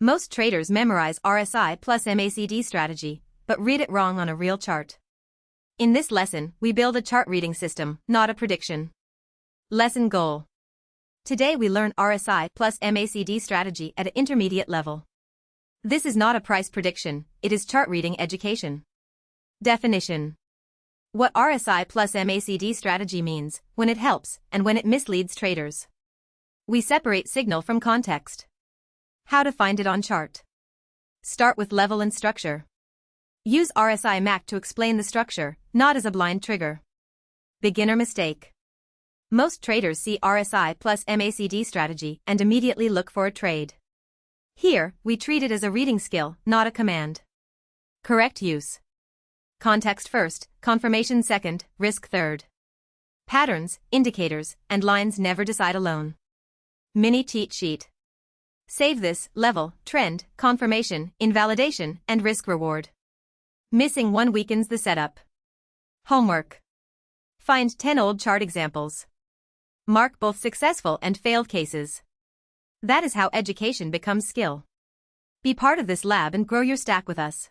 Most traders memorize RSI plus MACD strategy, but read it wrong on a real chart. In this lesson, we build a chart reading system, not a prediction. Lesson goal. Today we learn RSI plus MACD strategy at an intermediate level. This is not a price prediction, it is chart reading education. Definition. What RSI plus MACD strategy means, when it helps, and when it misleads traders. We separate signal from context. How to find it on chart. Start with level and structure. Use RSI MAC to explain the structure, not as a blind trigger. Beginner mistake. Most traders see RSI plus MACD strategy and immediately look for a trade. Here, we treat it as a reading skill, not a command. Correct use. Context first, confirmation second, risk third. Patterns, indicators, and lines never decide alone. Mini cheat sheet. Save this: level, trend, confirmation, invalidation, and risk reward. Missing one weakens the setup. Homework. Find 10 old chart examples. Mark both successful and failed cases. That is how education becomes skill. Be part of this lab and grow your stack with us.